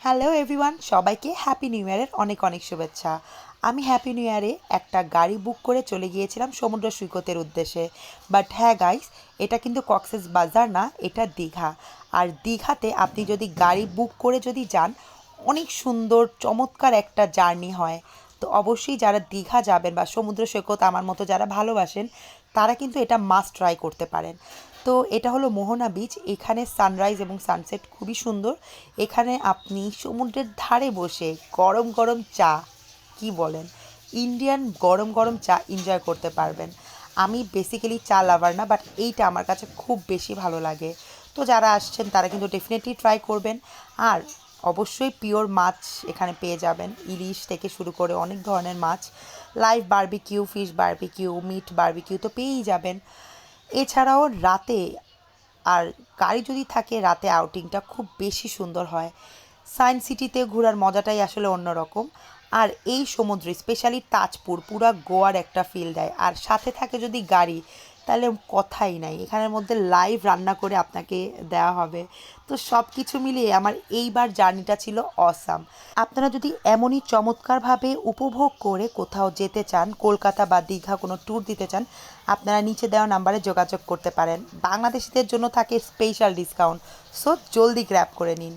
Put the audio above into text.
Hello everyone, সবাইকে happy new ইয়ারের অনেক অনেক শুভেচ্ছা। আমি হ্যাপি নিউ ইয়ারে একটা গাড়ি বুক করে চলে গিয়েছিলাম সমুদ্র সৈকতের উদ্দেশ্যে। বাট হ্যাঁ গাইস, এটা কিন্তু কক্সেস বাজার না, এটা দীঘা। আর দীঘাতে আপনি যদি গাড়ি বুক করে যদি যান, অনেক সুন্দর চমৎকার একটা জার্নি হয়। তো অবশ্যই যারা দীঘা যাবেন বা সমুদ্র সৈকত আমার মতো যারা ভালোবাসেন, তারা কিন্তু এটা মাস্ট ট্রাই করতে পারেন। তো এটা হলো মোহনা বিচ। এখানে সানরাইজ এবং সানসেট খুবই সুন্দর। এখানে আপনি সমুদ্রের ধারে বসে গরম গরম চা, কি বলেন, ইন্ডিয়ান গরম গরম চা এনজয় করতে পারবেন। আমি বেসিক্যালি চা লাভার না, বাট এইটা আমার কাছে খুব বেশি ভালো লাগে। তো যারা আসছেন তারা কিন্তু ডেফিনেটলি ট্রাই করবেন। আর অবশ্যই পিওর মাছ এখানে পেয়ে যাবেন, ইলিশ থেকে শুরু করে অনেক ধরনের মাছ। Live barbecue, fish barbecue, meat barbecue তো পেয়েই যাবেন। এছাড়াও রাতে, আর গাড়ি যদি থাকে, রাতে আউটিংটা খুব বেশি সুন্দর হয়। সায়েন্স সিটিতে ঘোরার মজাটাই আসলে অন্যরকম। আর এই সমুদ্রে স্পেশালি তাজপুর পুরা গোয়ার একটা ফিল দেয়। আর সাথে থাকে যদি গাড়ি, তাহলে কথাই নাই, এখানের মধ্যে লাইভ রান্না করে আপনাকে দেওয়া হবে। তো সব কিছু মিলিয়ে আমার এইবার জার্নিটা ছিল অসাম। আপনারা যদি এমনই চমৎকারভাবে উপভোগ করে কোথাও যেতে চান, কলকাতা বা দীঘা কোনো ট্যুর দিতে চান, আপনারা নিচে দেওয়া নাম্বারে যোগাযোগ করতে পারেন। বাংলাদেশিদের জন্য থাকে স্পেশাল ডিসকাউন্ট, সো জলদি গ্র্যাব করে নিন।